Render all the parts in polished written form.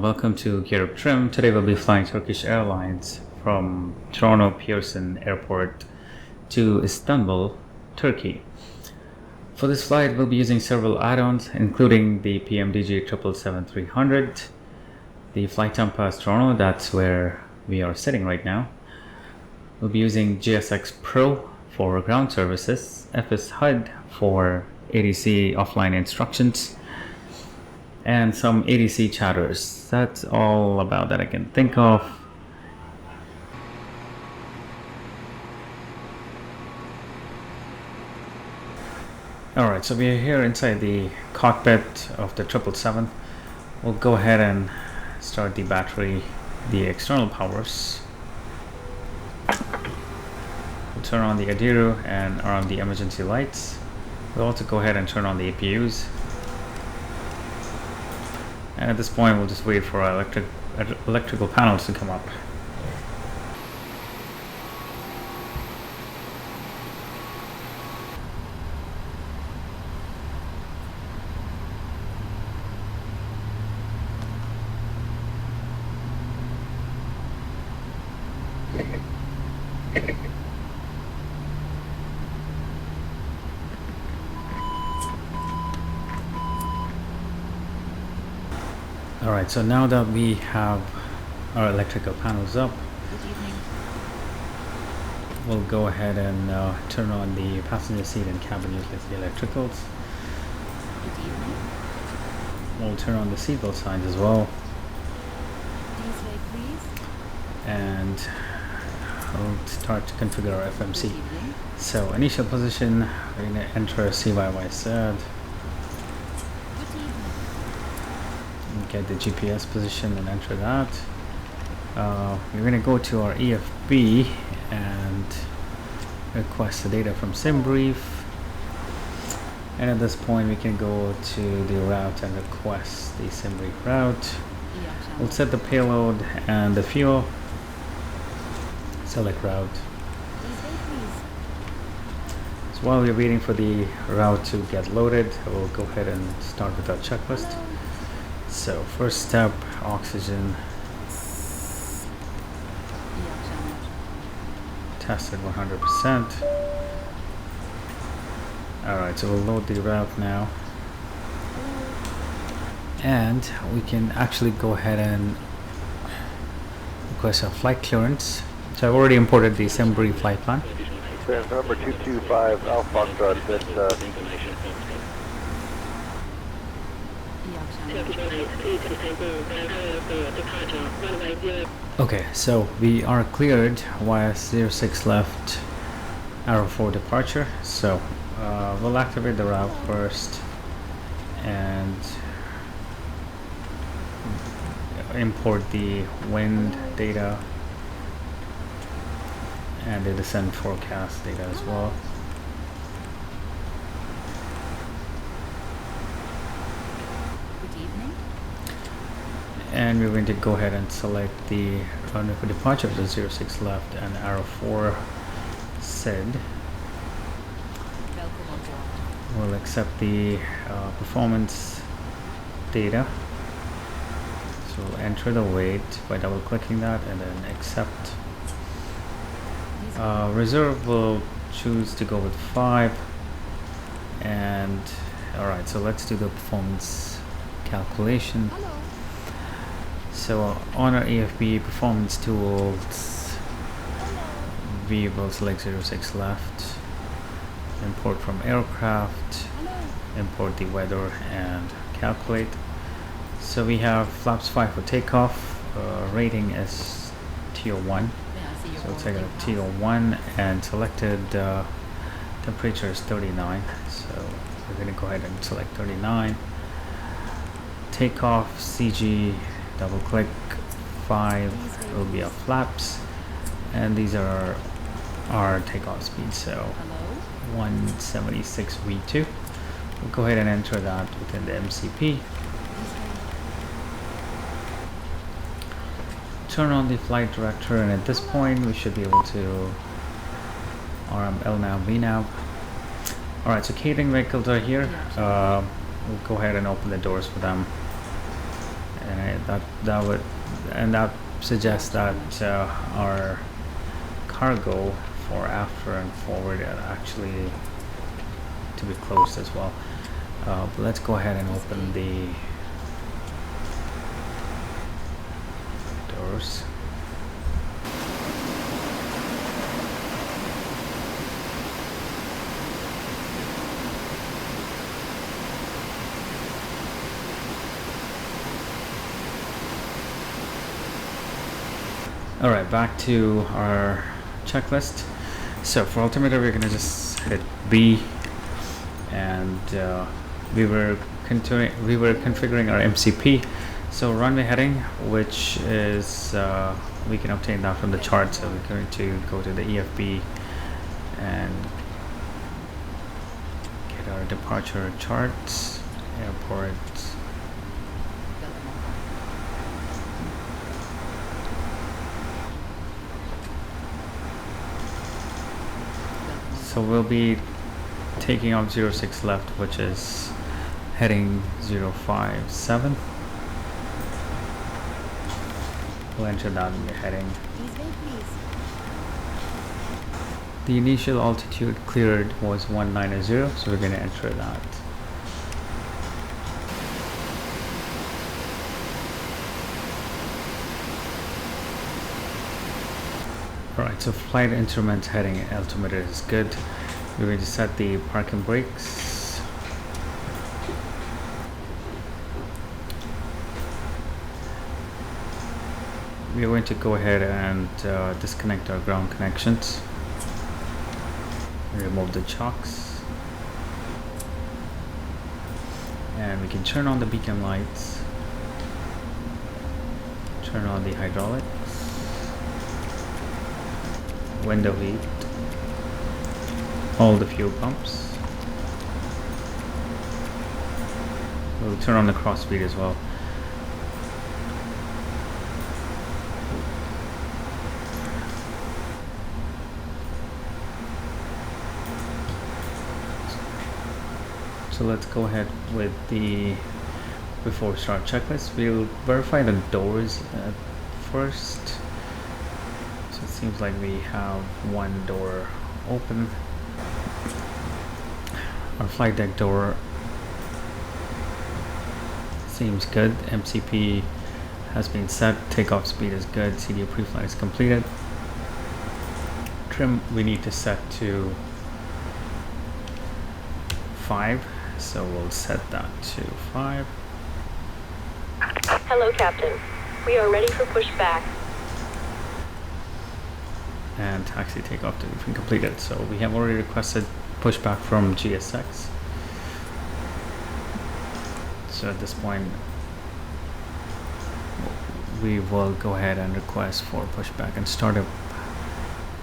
welcome to Gear Up Trim. Today we'll be flying Turkish Airlines from Toronto Pearson Airport to Istanbul, Turkey. For this flight we'll be using several add-ons including the PMDG 777-300, the Flight Compass Toronto, that's where we are sitting right now. We'll be using GSX Pro for ground services, FSHUD for ADC offline instructions, and some ADC chatters. That's all about that I can think of. Alright, so we are here inside the cockpit of the 777. We'll go ahead and start the battery, the external powers. We'll turn on the Radiator and on the emergency lights. We'll also go ahead and turn on the APUs. And at this point we'll just wait for our electrical panels to come up. Alright, so now that we have our electrical panels up, we'll go ahead and turn on the passenger seat and cabin utility electricals. We'll turn on the seatbelt signs as well. And we'll start to configure our FMC. So initial position, we're going to enter CYYZ. Get the GPS position and enter that. We're going to go to our EFB and request the data from SimBrief, and at this point we can go to the route and request the SimBrief route. We'll set the payload and the fuel, select route. So while we're waiting for the route to get loaded, we'll go ahead and start with our checklist. So first step, oxygen tested 100%. Alright, so we'll load the route now, and we can actually go ahead and request a flight clearance. So I've already imported the SimBrief flight plan. Number 225 Alpha Foxtrot, Okay, so we are cleared via 06 left, arrow 4 departure. So we'll activate the route first and import the wind data and the descent forecast data as well. And we're going to go ahead and select the runway for departure of the 06 left and arrow 4 SID. We'll accept the performance data. So we'll enter the weight by double clicking that and then accept. Reserve will choose to go with 5. And alright, so let's do the performance calculation. So on our EFB performance tools, we will select 06 left, import from aircraft, import the weather and calculate. So we have flaps 5 for takeoff, rating is TO1. So we'll take a TO1 and selected temperature is 39. So we're going to go ahead and select 39. Takeoff CG, double click 5 will be our flaps, and these are our takeoff speed, so 176 V2. We'll go ahead and enter that within the MCP. Turn on the flight director, and at this point we should be able to RM LNAV VNAV. Alright, so catering vehicles are here. We'll go ahead and open the doors for them. And that suggests that our cargo for after and forward are actually to be closed as well. But let's go ahead and open the doors. Alright, back to our checklist. So for altimeter, we're gonna just hit B, and we were configuring our MCP. So runway heading, which is we can obtain that from the chart. So we're going to go to the EFB and get our departure charts, airport. So we'll be taking off 06 left, which is heading 057. We'll enter that in the heading. The initial altitude cleared was 190, so we're going to enter that. Alright, so flight instrument heading altimeter is good. We're going to set the parking brakes. We're going to go ahead and disconnect our ground connections. Remove the chocks. And we can turn on the beacon lights. Turn on the hydraulics. Window heat, all the fuel pumps. We'll turn on the cross speed as well. So let's go ahead with the before start checklist. We'll verify the doors first. It seems like we have one door open. Our flight deck door seems good. MCP has been set. Takeoff speed is good. CDA pre-flight is completed. Trim we need to set to 5, so we'll set that to 5. Hello, Captain. We are ready for pushback. And taxi takeoff to be completed. So we have already requested pushback from GSX. So at this point, we will go ahead and request for pushback and start up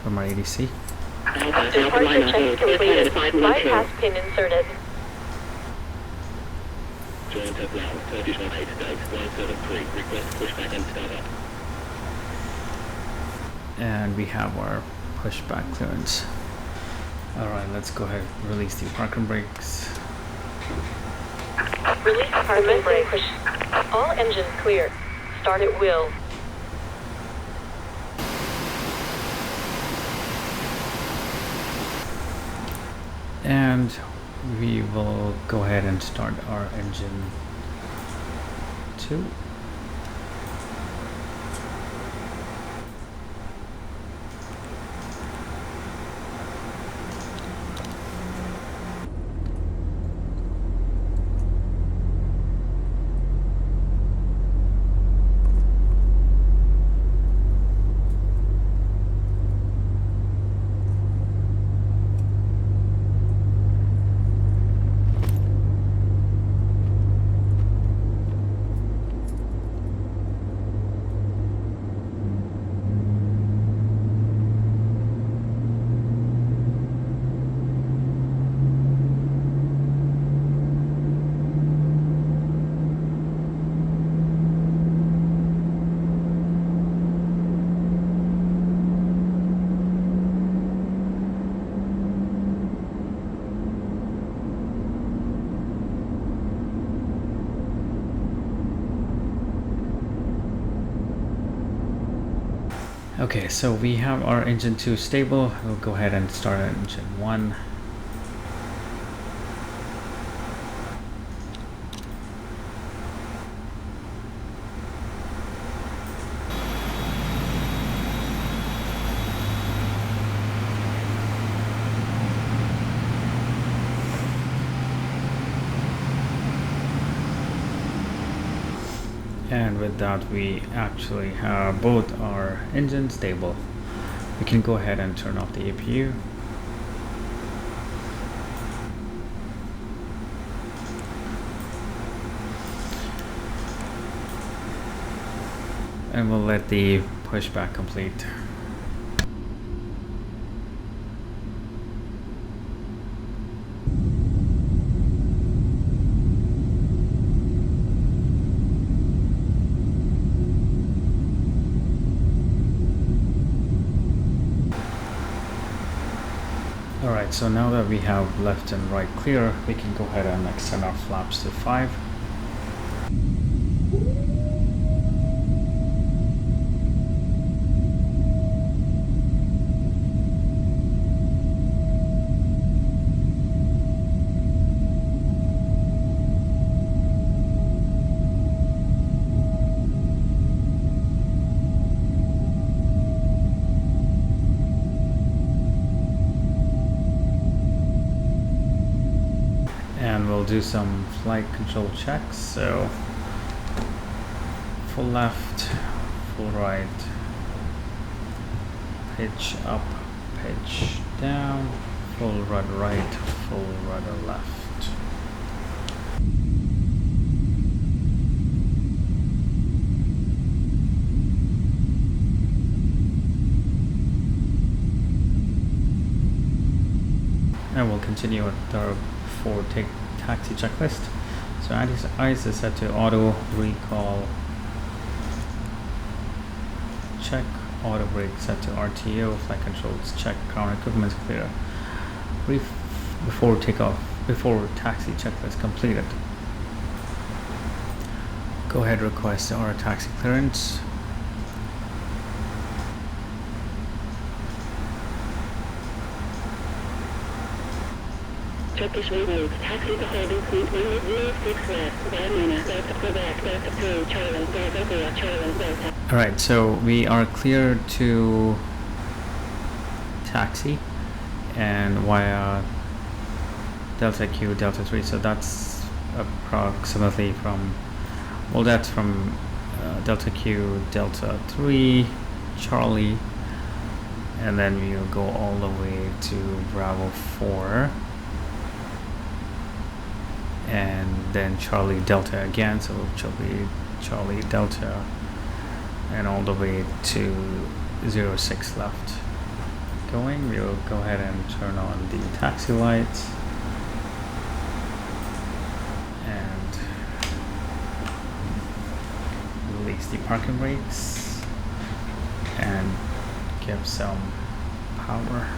from our ADC. Departure check completed. Bypass pin inserted. Turkish 173, request pushback and start up. And we have our pushback clearance. Alright, let's go ahead and release the parking brakes. Release parking brakes. All engines clear. Start at will. And we will go ahead and start our engine 2. Okay, so we have our engine 2 stable. We'll go ahead and start engine 1. And with that, we actually have both our engines stable. We can go ahead and turn off the APU. And we'll let the pushback complete. Alright, so now that we have left and right clear, we can go ahead and extend our flaps to 5. And we'll do some flight control checks. So full left, full right, pitch up, pitch down, full rudder right, full rudder left. And we'll continue with our taxi checklist. So eyes is set to auto, recall, check, auto brake set to RTO, flight controls check, ground equipment clear. Brief before takeoff, before taxi checklist completed. Go ahead, request our taxi clearance. Turkish removes taxi to holding seat 106 left, Violina, Delta Quebec, Delta 2, Charlie, Reservoir, Charlie, Delta. Alright, so we are clear to taxi and via Delta Q, Delta 3, so that's approximately from, well, that's from Delta Q, Delta 3, Charlie, and then we'll go all the way to Bravo 4. And then Charlie Delta again, so Charlie Delta, and all the way to 06 left. Going, we'll go ahead and turn on the taxi lights and release the parking brakes and give some power.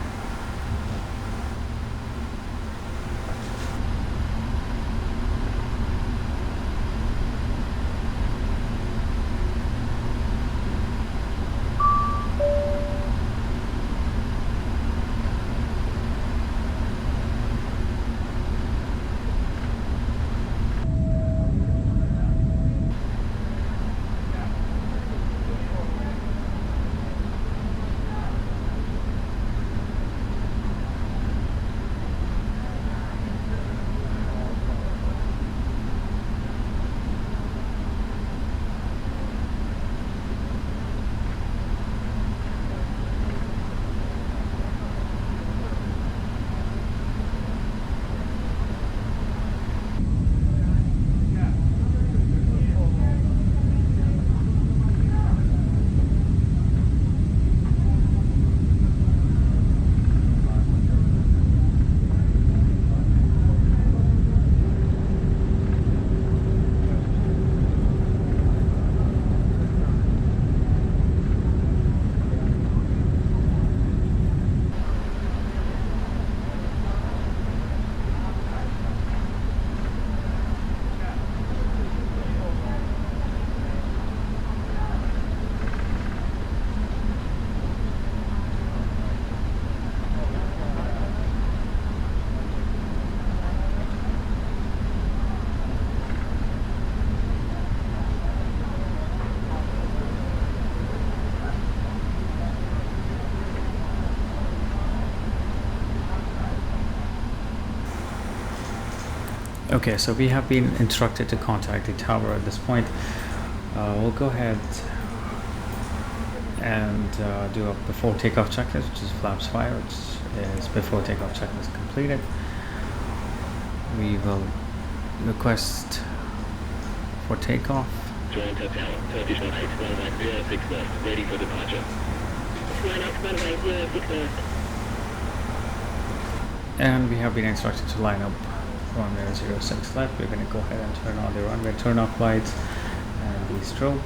Okay, so we have been instructed to contact the tower at this point. We'll go ahead and do a before takeoff checklist, which is flaps fire, which is before takeoff checklist completed. We will request for takeoff. Join Tower, Turkish 18, 06 left, ready for departure. Line up runway 06 left. And we have been instructed to line up runway 06 left. We're going to go ahead and turn on the runway turn-off lights and the strobe.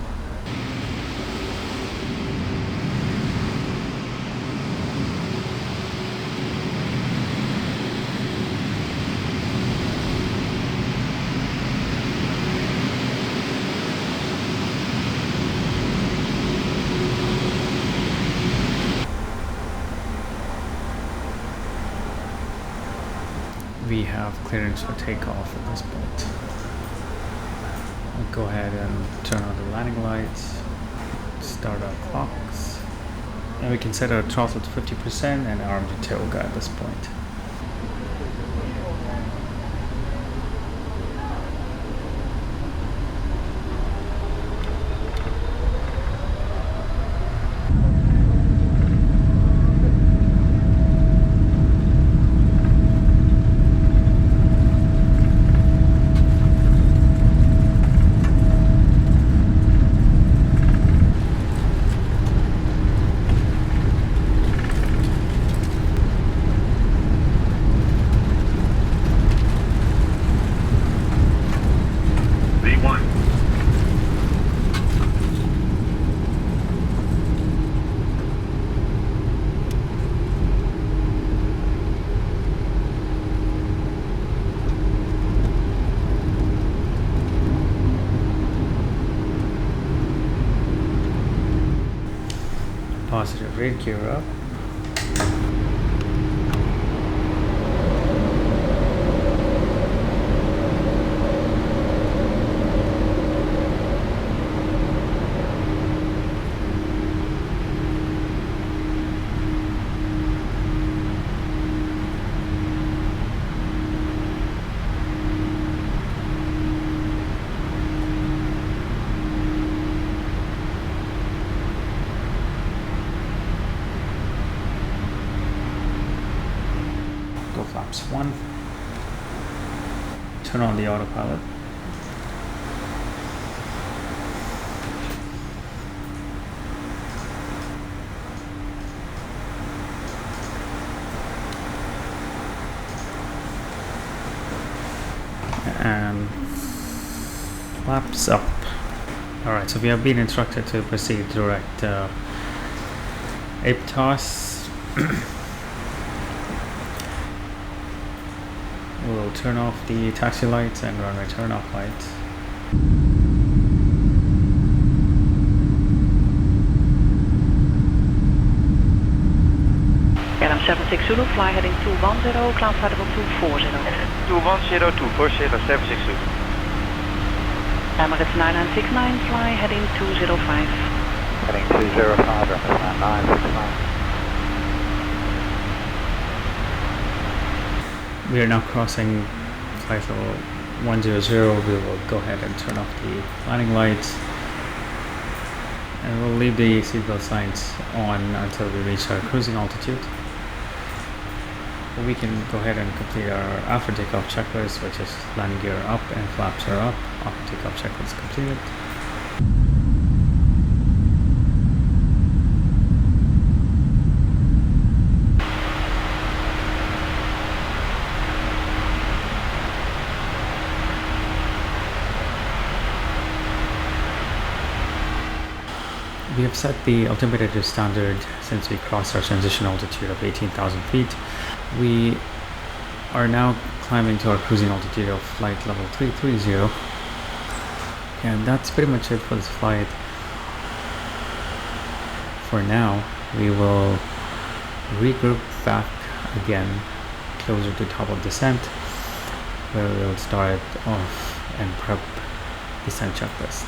We have clearance for takeoff at this point. We'll go ahead and turn on the landing lights, start our clocks, and we can set our throttle to 50% and arm the tail guide at this point. Positive rate gear up. Flaps 1. Turn on the autopilot. And flaps up. Alright, so we have been instructed to proceed direct ape toss. We'll turn off the taxi lights and runway turn off lights. Adam 76 Zulu, fly heading 210, climb flight level 240. 210, 240, 76 Zulu. Emirates 9969, fly heading 205. Heading 205, Emirates 9969. We are now crossing flight level 100. We will go ahead and turn off the landing lights, and we'll leave the seatbelt signs on until we reach our cruising altitude. We can go ahead and complete our after takeoff checklist, which is landing gear up and flaps are up. After takeoff checklist completed. We have set the altimeter to standard since we crossed our transition altitude of 18,000 feet. We are now climbing to our cruising altitude of flight level 330. And that's pretty much it for this flight. For now, we will regroup back again closer to top of descent, where we'll start off and prep descent checklist.